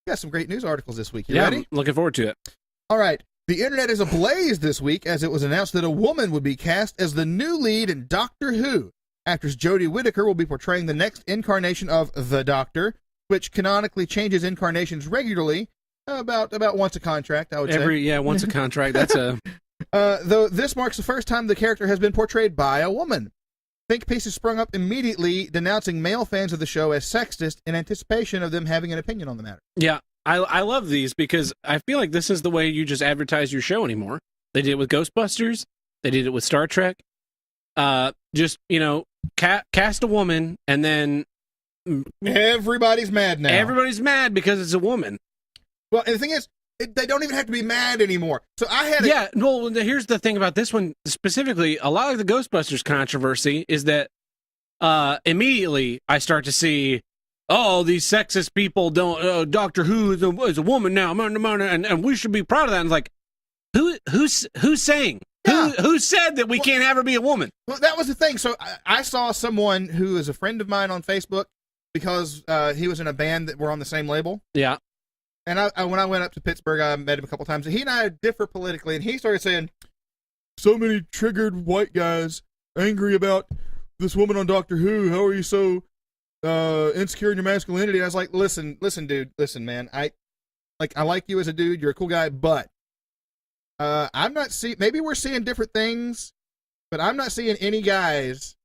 Got some great news articles this week. You Yeah, ready? I'm looking forward to it. All right. The internet is ablaze this week as it was announced that a woman would be cast as the new lead in Doctor Who. Actress Jodie Whittaker will be portraying the next incarnation of the Doctor, which canonically changes incarnations regularly, about once a contract, I would say. Yeah, once a contract. That's a... Though this marks the first time the character has been portrayed by a woman. Think pieces sprung up immediately, denouncing male fans of the show as sexist in anticipation of them having an opinion on the matter. Yeah, I love these because I feel like this is the way you just advertise your show anymore. They did it with Ghostbusters. They did it with Star Trek. Just, cast a woman and then... Everybody's mad now. Everybody's mad because it's a woman. Well, and the thing is, they don't even have to be mad anymore. So I had Yeah, well, here's the thing about this one specifically. A lot of the Ghostbusters controversy is that immediately I start to see, these sexist people don't, Doctor Who is a woman now, and we should be proud of that. And it's like, who's saying? Yeah. Who said that we can't have her be a woman? Well, that was the thing. So I saw someone who is a friend of mine on Facebook because he was in a band that were on the same label. Yeah. And when I went up to Pittsburgh, I met him a couple times. He and I differ politically, and he started saying, so many triggered white guys angry about this woman on Doctor Who. How are you so insecure in your masculinity? And I was like, listen, dude, man. I like you as a dude. You're a cool guy, but I'm not seeing. Maybe we're seeing different things, but I'm not seeing any guys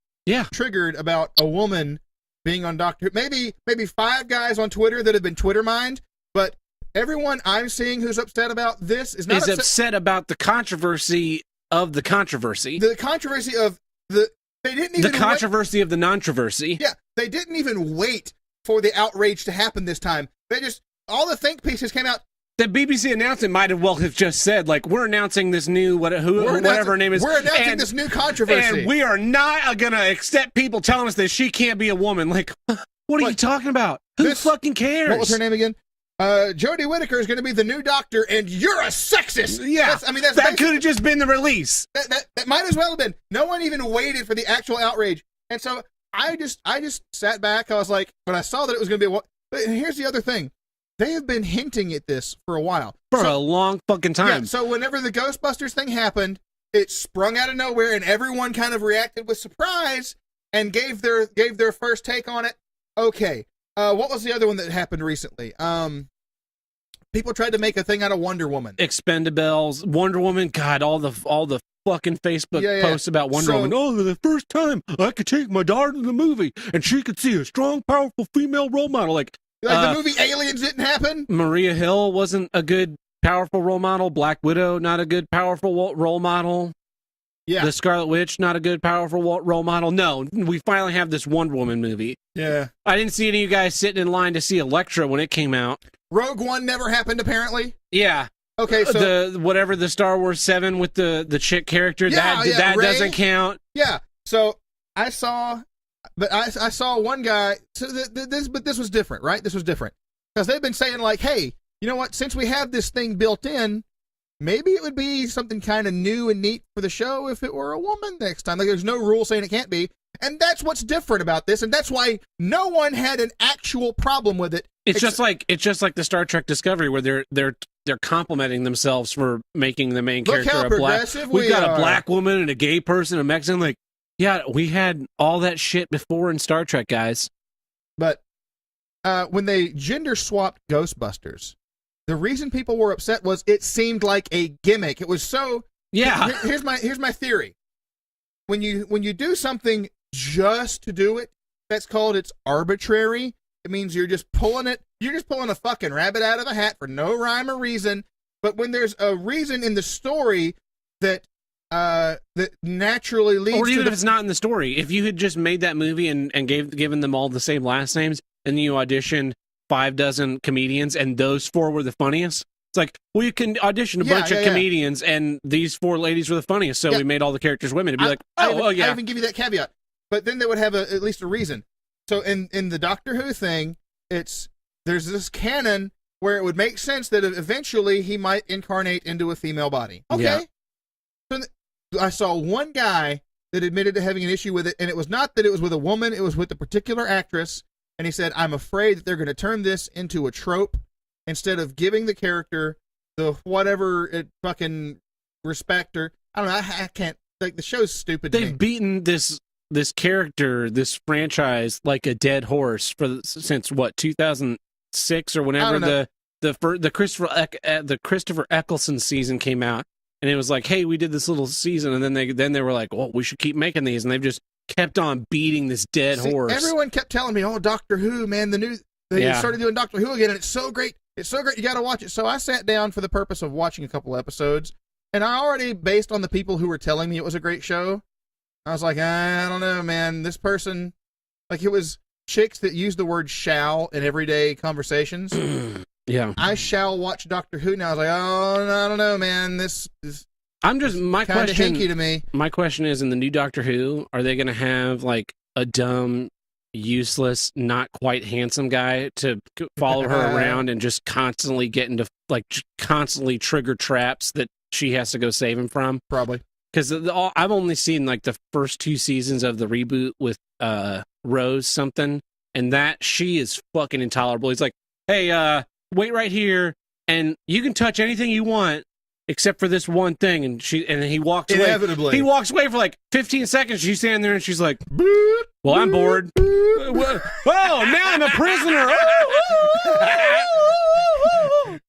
triggered about a woman being on Doctor Who. Maybe 5 guys on Twitter that have been Twitter mined, but everyone I'm seeing who's upset about this is not upset about the controversy of the controversy. The controversy of they didn't even the controversy of the non-controversy. Yeah, they didn't even wait for the outrage to happen this time. They just all the think pieces came out. The BBC announcement might as well have just said, like, we're announcing this new whatever her name is. We're announcing this new controversy, and we are not going to accept people telling us that she can't be a woman. Like, what are you talking about? Who fucking cares? What was her name again? Jodie Whittaker is going to be the new Doctor, and you're a sexist. Yeah, that could have just been the release. That might as well have been. No one even waited for the actual outrage, and so I just sat back. I was like, when I saw that it was going to be but here's the other thing: they have been hinting at this for a while, for a long fucking time. Yeah, so whenever the Ghostbusters thing happened, it sprung out of nowhere, and everyone kind of reacted with surprise and gave their first take on it. Okay. What was the other one that happened recently? People tried to make a thing out of Wonder Woman. Expendables, Wonder Woman. God, all the fucking Facebook posts about Wonder Woman. Oh, the first time I could take my daughter to the movie and she could see a strong, powerful female role model. Like the movie Aliens didn't happen. Maria Hill wasn't a good, powerful role model. Black Widow, not a good, powerful role model. Yeah. The Scarlet Witch, not a good, powerful role model. No, we finally have this Wonder Woman movie. Yeah. I didn't see any of you guys sitting in line to see Elektra when it came out. Rogue One never happened, apparently. Yeah. Okay, so the Star Wars 7 with the chick character, that Rey, doesn't count. Yeah. So I saw one guy. So this was different, right? This was different because they've been saying like, hey, you know what? Since we have this thing built in, maybe it would be something kind of new and neat for the show if it were a woman next time. Like, there's no rule saying it can't be. And that's what's different about this, and that's why no one had an actual problem with it. It's just like the Star Trek Discovery, where they're complimenting themselves for making the main character a black. We've got a black woman and a gay person, a Mexican. Like, yeah, we had all that shit before in Star Trek, guys. But when they gender swapped Ghostbusters, the reason people were upset was it seemed like a gimmick. It was so. Yeah. Here's my theory. When you do something just to do it, that's called it's arbitrary. It means you're just pulling a fucking rabbit out of a hat for no rhyme or reason. But when there's a reason in the story that naturally leads, or even if it's not in the story, if you had just made that movie and given them all the same last names, and then you auditioned 6 comedians, and those 4 were the funniest. It's like, well, you can audition a bunch of comedians, and these 4 ladies were the funniest, so we made all the characters women. It'd be like, I even give you that caveat. But then they would have at least a reason. So in the Doctor Who thing, there's this canon where it would make sense that eventually he might incarnate into a female body. Okay. Yeah. So I saw one guy that admitted to having an issue with it, and it was not that it was with a woman, it was with a particular actress, and he said, I'm afraid that they're going to turn this into a trope, instead of giving the character the whatever it fucking respect or I don't know. I can't like the show's stupid. They've beaten this character, this franchise, like a dead horse since what 2006 or whenever the Christopher Eccleston season came out, and it was like, hey, we did this little season, and then they were like, well, we should keep making these, and they've just kept on beating this dead horse. Everyone kept telling me, oh, Doctor Who, man, they started doing Doctor Who again, and it's so great. It's so great. You got to watch it. So I sat down for the purpose of watching a couple episodes, and I already, based on the people who were telling me it was a great show, I was like, I don't know, man. This person, like, it was chicks that used the word shall in everyday conversations. Yeah. I shall watch Doctor Who now. I was like, oh, I don't know, man. This is my kind of question hinky to me. My question is, in the new Doctor Who, are they going to have like a dumb, useless, not quite handsome guy to follow her around and just constantly get into constantly trigger traps that she has to go save him from? Probably. Because I've only seen like the first 2 seasons of the reboot with Rose something, and that she is fucking intolerable. He's like, hey, wait right here, and you can touch anything you want except for this one thing, and he walks Inevitably. away. He walks away for like 15 seconds. She's standing there, and she's like, boop, well, I'm bored. Oh, now I'm a prisoner.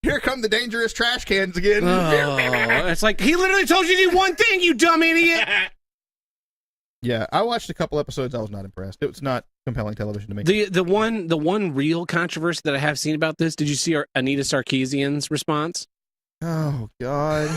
Here come the dangerous trash cans again. It's like, he literally told you to do one thing, you dumb idiot. Yeah, I watched a couple episodes. I was not impressed. It was not compelling television to me. The one real controversy that I have seen about this, did you see Anita Sarkeesian's response? Oh, God.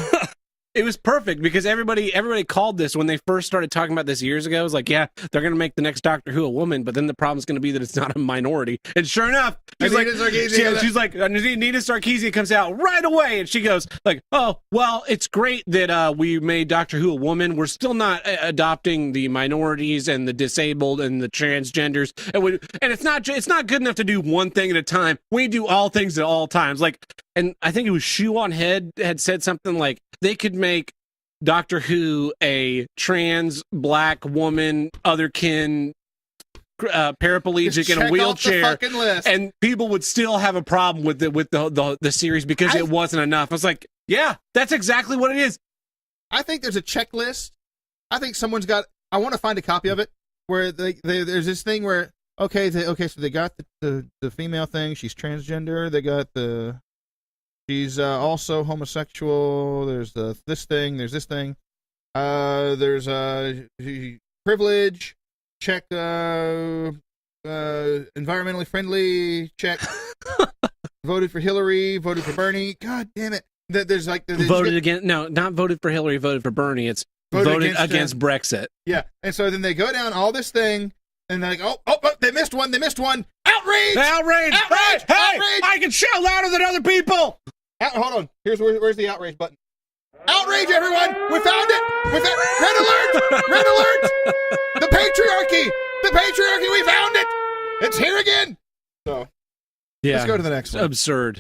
It was perfect because everybody called this when they first started talking about this years ago. It was like, yeah, they're going to make the next Doctor Who a woman, but then the problem's going to be that it's not a minority. And sure enough, she's like, Anita Sarkeesian comes out right away, and she goes like, oh, well, it's great that we made Doctor Who a woman. We're still not adopting the minorities and the disabled and the transgenders, and it's not good enough to do one thing at a time. We do all things at all times. Like, and I think it was Shoe on Head had said something like they could make Doctor Who a trans black woman, otherkin, paraplegic in a wheelchair, and people would still have a problem with the series because it wasn't enough. I was like, yeah, that's exactly what it is. I think there's a checklist. I think someone's got. I want to find a copy of it where there's this thing where so they got the female thing. She's transgender. They got she's also homosexual. There's this thing. There's this thing. There's privilege. Check. Environmentally friendly. Check. Voted for Hillary. Voted for Bernie. God damn it. There's like voted against. No, not voted for Hillary. Voted for Bernie. It's voted against Brexit. Yeah, and so then they go down all this thing, and they're like, oh, they missed one. Outrage! Outrage! Hey, I can shout louder than other people. Hold on. Where's the outrage button? Outrage, everyone! We found it! Red alert! Red alert! The patriarchy! We found it! It's here again! So, yeah, let's go to the next one. Absurd.